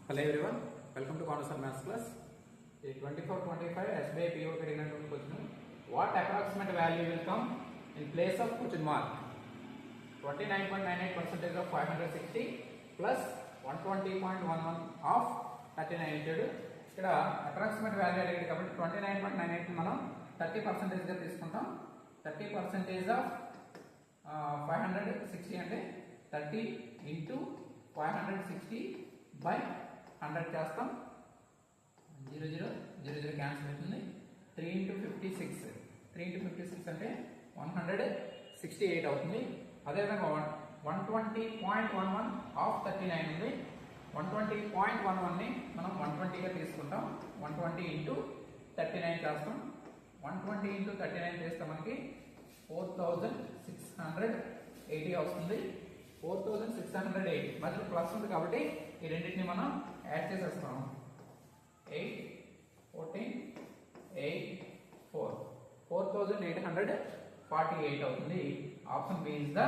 Hello everyone, welcome to Conversation Maths class. The 24-25 SBI PO అడిగినటువంటి question. What approximate value will come in place of question mark? 29.98% of 560 plus 120.11 of 39 ఇచ్చాడు. ఇక్కడ approximate value అడిగాడు కాబట్టి 29.98 మనం 30% గా తీసుకుంటాం. 30% of 560 అంటే 30 into 560 by 100 చేస్తాం. 0 0 0 0 క్యాన్సిల్ అవుతుంది. 3 into 56 3 into 56 అంటే 168 అవుతుంది. అదేవిధంగా 120.11 ఆఫ్ 39 ఉంది. 120.11 ని మనం 120 గా తీసుకుంటాం. 120 into 39 చేస్తాం. 120 into 39 చేస్తే మనకి 4680 వస్తుంది. 4680 మధ్యలో ప్లస్ ఉంది కాబట్టి ఈ రెండింటిని మనం యాడ్ చేసేస్తాం. 8 14 8 4 4848 అవుతుంది. Option B is the